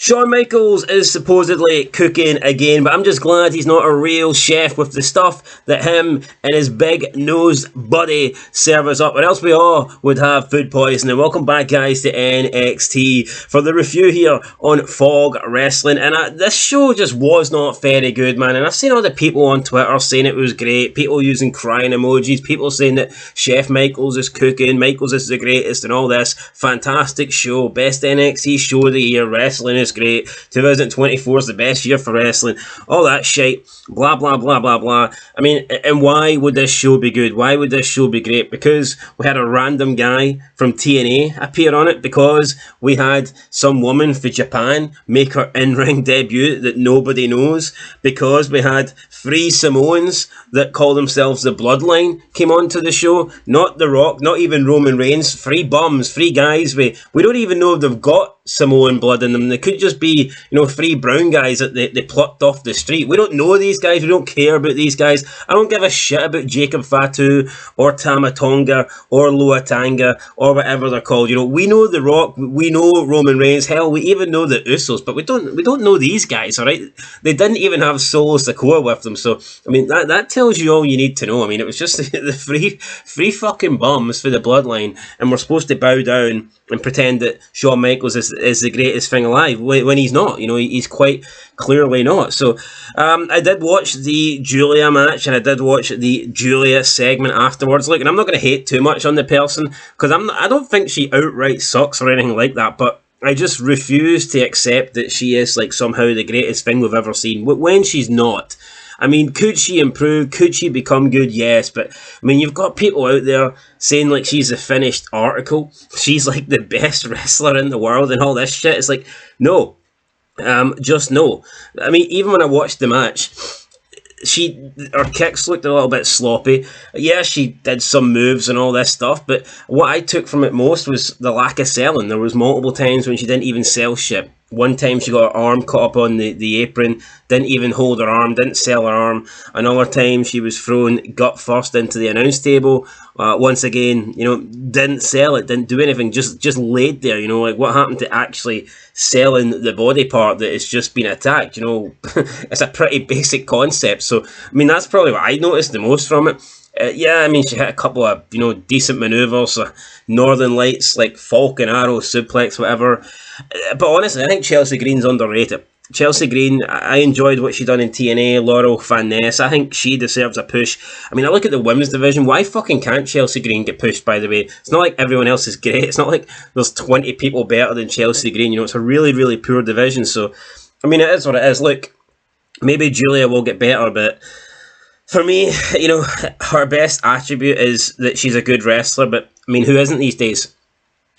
Shawn Michaels is supposedly cooking again, but I'm just glad he's not a real chef with the stuff that him and his big nose buddy serve us up, or else we all would have food poisoning. Welcome back, guys, to NXT for the review here on Fog Wrestling. And this show just was not very good, man. And I've seen all the people on Twitter saying it was great, people using crying emojis, people saying that Chef Michaels is cooking, Michaels is the greatest, and all this. Fantastic show, best NXT show of the year, wrestling is great, 2024 is the best year for wrestling, all that shit, blah blah blah blah blah. I mean, and why would this show be good? Why would this show be great? Because we had a random guy from TNA appear on it, because we had some woman for Japan make her in-ring debut that nobody knows, because we had three Samoans that call themselves the Bloodline came onto the show, not The Rock, not even Roman Reigns, three bums, three guys, we don't even know if they've got Samoan blood in them. They could just be, three brown guys that they plucked off the street. We don't know these guys. We don't care about these guys. I don't give a shit about Jacob Fatu or Tama Tonga or Luatanga or whatever they're called. We know The Rock. We know Roman Reigns. Hell, we even know the Usos, but we don't know these guys. All right, they didn't even have Solo Sikoa with them. So I mean, that tells you all you need to know. I mean, it was just the three fucking bums for the Bloodline, and we're supposed to bow down and pretend that Shawn Michaels is the greatest thing alive when he's not. He's quite clearly not. So I did watch the Giulia match, and I did watch the Giulia segment afterwards. Look, and I'm not going to hate too much on the person, because I don't think she outright sucks or anything like that, but I just refuse to accept that she is like somehow the greatest thing we've ever seen when she's not. I mean, could she improve? Could she become good? Yes, but I mean, you've got people out there saying like she's a finished article. She's like the best wrestler in the world and all this shit. It's like, no, just no. I mean, even when I watched the match, her kicks looked a little bit sloppy. Yeah, she did some moves and all this stuff, but what I took from it most was the lack of selling. There was multiple times when she didn't even sell shit. One time she got her arm caught up on the apron, didn't even hold her arm, didn't sell her arm. Another time she was thrown gut first into the announce table. Once again, didn't sell it, didn't do anything, just laid there. Like, what happened to actually selling the body part that has just been attacked? It's a pretty basic concept. So, I mean, that's probably what I noticed the most from it. Yeah, I mean, she hit a couple of, decent manoeuvres, Northern Lights, like Falcon Arrow, suplex, whatever. But honestly, I think Chelsea Green's underrated. Chelsea Green, I enjoyed what she done in TNA, Laurel Van Ness. I think she deserves a push. I mean, I look at the women's division. Why fucking can't Chelsea Green get pushed, by the way? It's not like everyone else is great. It's not like there's 20 people better than Chelsea Green. It's a really, really poor division. So, I mean, it is what it is. Look, maybe Giulia will get better, but for me, her best attribute is that she's a good wrestler, but I mean, who isn't these days?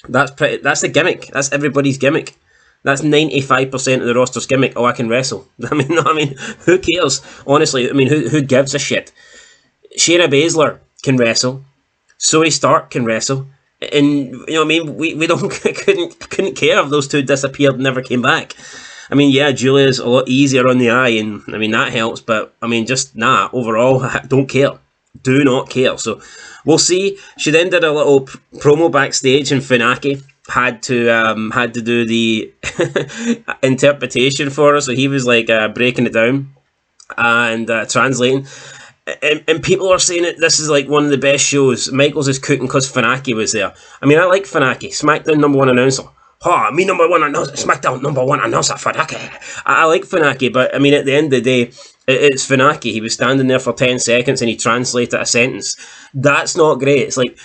That's the gimmick. That's everybody's gimmick. That's 95% of the roster's gimmick. Oh, I can wrestle. I mean, who cares? Honestly, I mean, who gives a shit? Shayna Baszler can wrestle. Zoe Stark can wrestle. And, we don't couldn't care if those two disappeared and never came back. I mean, yeah, Giulia's a lot easier on the eye, and I mean, that helps, but I mean, just overall, I don't care. Do not care. So we'll see. She then did a little promo backstage, and Funaki had to do the interpretation for her. So he was like breaking it down and translating. And people are saying that this is like one of the best shows. Michaels is cooking because Funaki was there. I mean, I like Funaki, SmackDown #1 announcer. Me #1 announcer, SmackDown #1 announcer, Funaki. I like Funaki, but I mean, at the end of the day, it's Funaki. He was standing there for 10 seconds and he translated a sentence. That's not great. It's like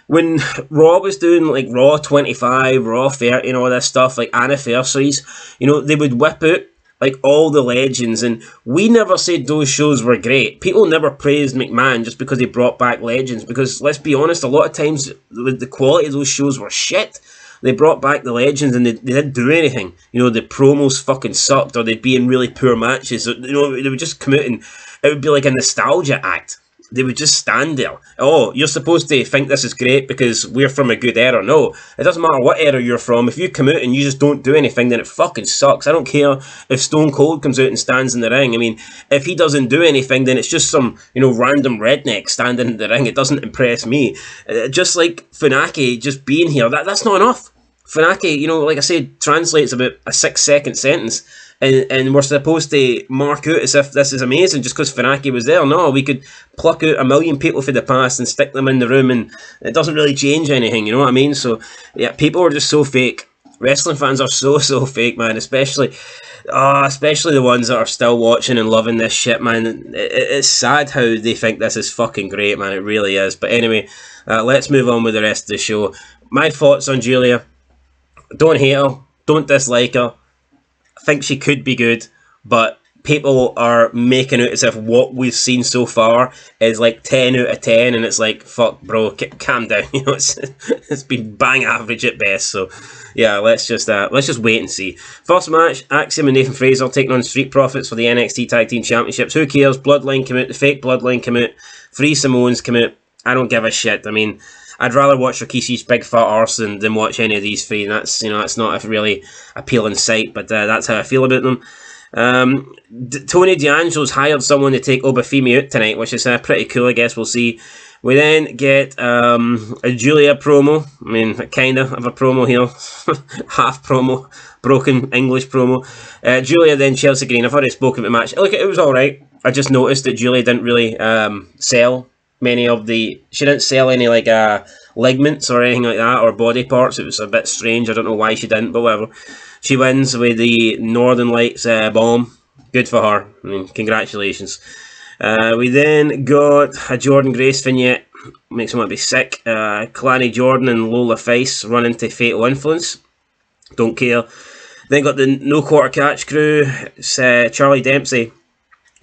when Raw was doing like Raw 25, Raw 30, and all this stuff, like anniversaries, they would whip out like all the legends, and we never said those shows were great. People never praised McMahon just because he brought back legends, because let's be honest, a lot of times the quality of those shows were shit. They brought back the legends and they didn't do anything. The promos fucking sucked, or they'd be in really poor matches. They would just come out and it would be like a nostalgia act. They would just stand there. Oh, you're supposed to think this is great because we're from a good era. No, it doesn't matter what era you're from. If you come out and you just don't do anything, then it fucking sucks. I don't care if Stone Cold comes out and stands in the ring. I mean, if he doesn't do anything, then it's just some, random redneck standing in the ring. It doesn't impress me. Just like Funaki just being here, that's not enough. Funaki, you know, like I said, translates about a 6-second sentence, and we're supposed to mark out as if this is amazing just because Funaki was there. No, we could pluck out a million people from the past and stick them in the room, and it doesn't really change anything, you know what I mean? So, yeah, people are just so fake. Wrestling fans are so fake, man, especially the ones that are still watching and loving this shit, man. It's sad how they think this is fucking great, man. It really is. But anyway, let's move on with the rest of the show. My thoughts on Giulia. Don't hate her. Don't dislike her. I think she could be good, but people are making it as if what we've seen so far is like 10 out of 10, and it's like, fuck, bro, calm down. You know, it's been bang average at best. So, yeah, let's just wait and see. First match: Axiom and Nathan Fraser taking on Street Profits for the NXT Tag Team Championships. Who cares? Bloodline come out. The fake Bloodline come out. 3 Samoans come out. I don't give a shit. I mean, I'd rather watch Rikishi's big fat arse than watch any of these 3. And that's, you know, that's not a really appealing sight, but that's how I feel about them. Tony D'Angelo's hired someone to take Obafemi out tonight, which is pretty cool. I guess we'll see. We then get a Giulia promo. I mean, kind of a promo here. Half promo. Broken English promo. Giulia, then Chelsea Green. I've already spoken about the match. Look, it was alright. I just noticed that Giulia didn't really sell many of the... She didn't sell any, like, ligaments or anything like that, or body parts. It was a bit strange. I don't know why she didn't, but whatever. She wins with the Northern Lights bomb. Good for her. I mean, congratulations. We then got a Jordan Grace vignette. Makes me want to be sick. Kalani Jordan and Lola Fice run into Fatal Influence. Don't care. Then got the No Quarter Catch crew. It's, Charlie Dempsey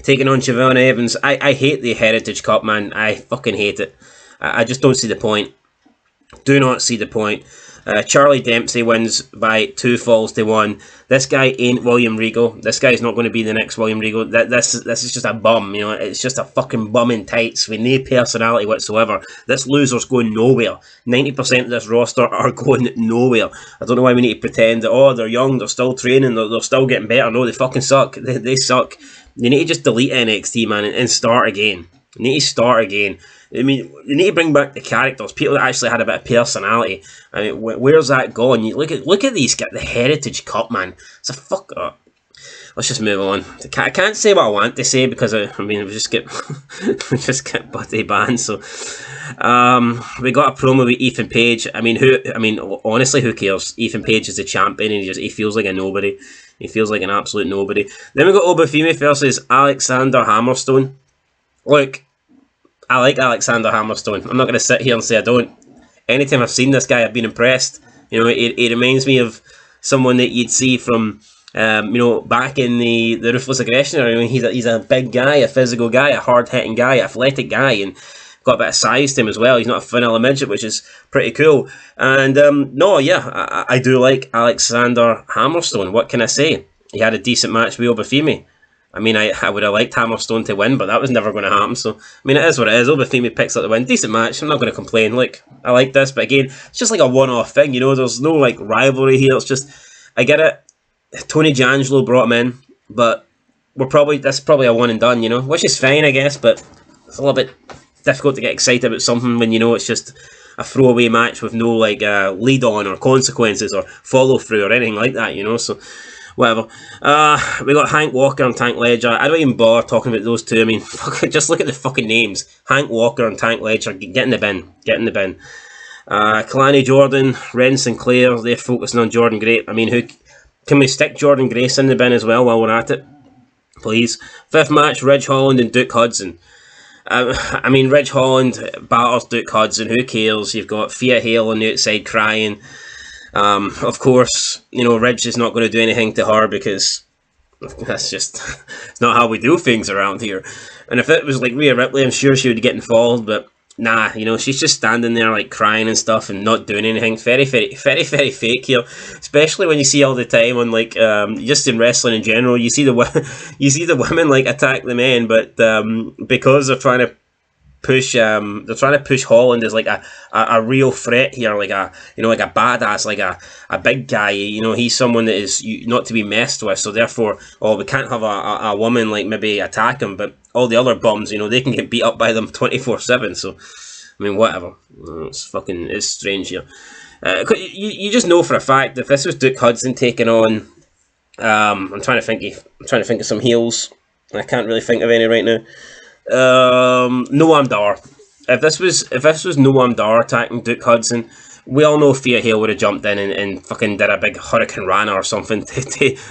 taking on Siobhan Evans. I hate the Heritage Cup, man. I fucking hate it. I just don't see the point. Do not see the point. Charlie Dempsey wins by 2 falls to 1. This guy ain't William Regal. This guy's not going to be the next William Regal. This is just a bum, you know. It's just a fucking bum in tights with no personality whatsoever. This loser's going nowhere. 90% of this roster are going nowhere. I don't know why we need to pretend that, oh, they're young, they're still training, they're still getting better. No, they fucking suck. They suck. You need to just delete NXT, man, and start again. You need to start again. I mean, you need to bring back the characters, people that actually had a bit of personality. I mean, where's that gone? You look at these guys, the Heritage Cup, man. It's a fuck up. Let's just move on. I can't say what I want to say because I mean we just get buddy banned. So we got a promo with Ethan Page. I mean, honestly, who cares? Ethan Page is the champion, and he feels like a nobody. He feels like an absolute nobody. Then we got Obafemi versus Alexander Hammerstone. Look, I like Alexander Hammerstone. I'm not going to sit here and say I don't. Anytime I've seen this guy, I've been impressed. You know, it reminds me of someone that you'd see from, you know, back in the Ruthless Aggression. I mean, he's a big guy, a physical guy, a hard-hitting guy, athletic guy, and got a bit of size to him as well. He's not a vanilla midget, which is pretty cool. And, no, yeah, I do like Alexander Hammerstone. What can I say? He had a decent match with Obafemi. I mean, I would have liked Hammerstone to win, but that was never going to happen. So, I mean, it is what it is. Obafemi picks up the win. Decent match. I'm not going to complain. Like, I like this, but again, it's just like a one-off thing, you know? There's no, like, rivalry here. It's just, I get it. Tony D'Angelo brought him in, but that's probably a one and done, you know? Which is fine, I guess, but it's a little bit difficult to get excited about something when, you know, it's just a throwaway match with no, like, lead on or consequences or follow-through or anything like that, you know? So, whatever. We got Hank Walker and Tank Ledger. I don't even bother talking about those two. I mean, just look at the fucking names. Hank Walker and Tank Ledger. Get in the bin. Get in the bin. Kalani Jordan, Ren Sinclair. They're focusing on Jordan Grace. I mean, can we stick Jordan Grace in the bin as well while we're at it? Please. 5th match, Ridge Holland and Duke Hudson. I mean, Ridge Holland batters Duke Hudson. Who cares? You've got Fia Hale on the outside crying. Of course, you know, Ridge is not going to do anything to her because that's just it's not how we do things around here. And if it was like Rhea Ripley, I'm sure she would get involved, but nah, you know, she's just standing there like crying and stuff and not doing anything. Very fake here, especially when you see all the time on like just in wrestling in general, you see the women like attack the men, but because they're trying to push Holland as like a real threat here, like a, you know, like a badass, like a big guy, you know, he's someone that is not to be messed with, so therefore, we can't have a woman like maybe attack him, but all the other bums, you know, they can get beat up by them 24/7, so I mean, whatever. It's strange here. You just know for a fact if this was Duke Hudson taking on, I'm trying to think of some heels. I can't really think of any right now. Noam Dar. If this was Noam Dar attacking Duke Hudson, we all know Thea Hale would have jumped in and fucking did a big Hurricane Rana or something to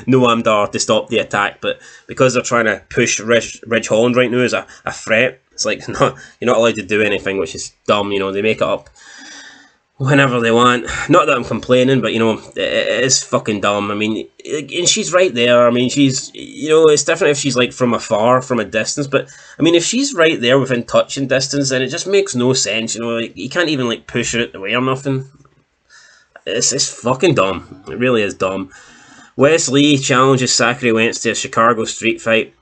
Noam Dar to stop the attack. But because they're trying to push Ridge Holland right now as a threat, it's like you're not allowed to do anything, which is dumb. They make it up whenever they want. Not that I'm complaining, but it is fucking dumb. I mean, and she's right there. I mean, she's it's different if she's like from afar, from a distance. But I mean, if she's right there within touching distance, then it just makes no sense. You can't even like push her out the way or nothing. It's fucking dumb. It really is dumb. Wes Lee challenges Wwe Nxt to a Chicago street fight.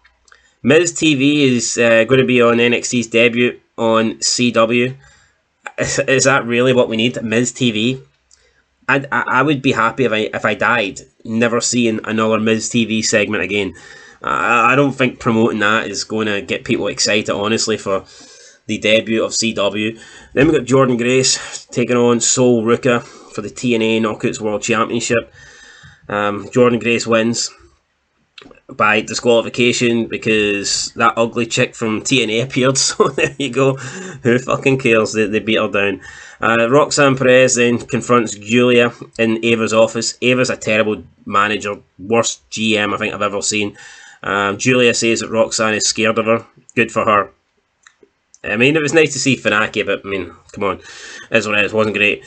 Miz TV is going to be on NXT's debut on CW. Is that really what we need? Miz TV? I would be happy if I died, never seeing another Miz TV segment again. I don't think promoting that is going to get people excited, honestly, for the debut of CW. Then we got Jordan Grace taking on Sol Ruka for the TNA Knockouts World Championship. Jordan Grace wins by disqualification because that ugly chick from TNA appeared, so there you go. Who fucking cares? They beat her down. Roxanne Perez then confronts Julia in Ava's office. Ava's a terrible manager, worst GM I think I've ever seen. Julia says that Roxanne is scared of her. Good for her. I mean, it was nice to see Funaki, but I mean, come on, is what it is. Wasn't great.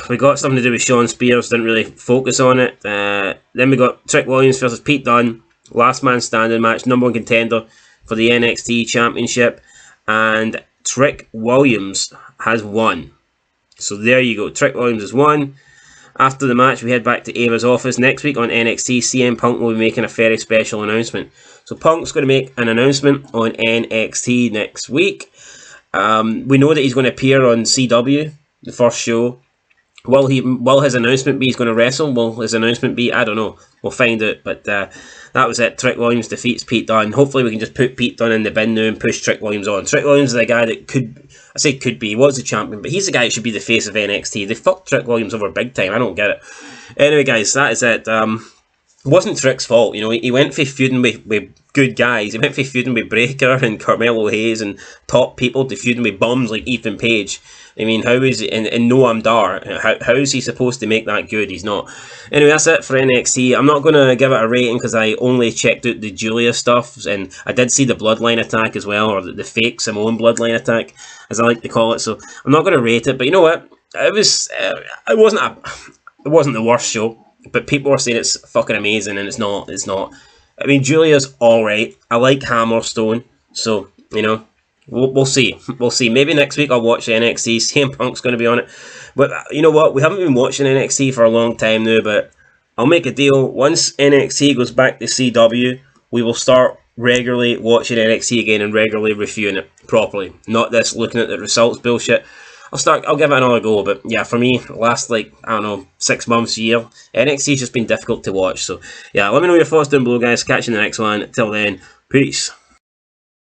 We got something to do with Sean Spears, didn't really focus on it. Then we got Trick Williams versus Pete Dunne, last man standing match, #1 contender for the NXT Championship, and Trick Williams has won. So there you go, Trick Williams has won. After the match, we head back to Ava's office. Next week on NXT, CM Punk will be making a very special announcement. So Punk's going to make an announcement on NXT next week. We know that he's going to appear on CW, the first show. Will his announcement be he's going to wrestle? Will his announcement be? I don't know. We'll find out. But that was it. Trick Williams defeats Pete Dunne. Hopefully we can just put Pete Dunne in the bin now and push Trick Williams on. Trick Williams is a guy that could be, he was the champion, but he's the guy that should be the face of NXT. They fucked Trick Williams over big time. I don't get it. Anyway, guys, that is it. It wasn't Trick's fault. He went for feuding with good guys. He went for feuding with Breaker and Carmelo Hayes and top people to feuding with bums like Ethan Page. I mean, how is it, and Noam Dar, how is he supposed to make that good? He's not. Anyway, that's it for NXT. I'm not going to give it a rating because I only checked out the Giulia stuff, and I did see the Bloodline attack as well, or the fake Samoan Bloodline attack, as I like to call it. So I'm not going to rate it, but you know what? It wasn't the worst show, but people are saying it's fucking amazing, and it's not. It's not. I mean, Giulia's alright. I like Hammerstone, so We'll see. We'll see. Maybe next week I'll watch NXT. CM Punk's going to be on it. But you know what? We haven't been watching NXT for a long time now, but I'll make a deal. Once NXT goes back to CW, we will start regularly watching NXT again and regularly reviewing it properly. Not this looking at the results bullshit. I'll give it another go. But yeah, for me, last 6 months, year, NXT's just been difficult to watch. So yeah, let me know your thoughts down below, guys. Catch you in the next one. Till then, peace.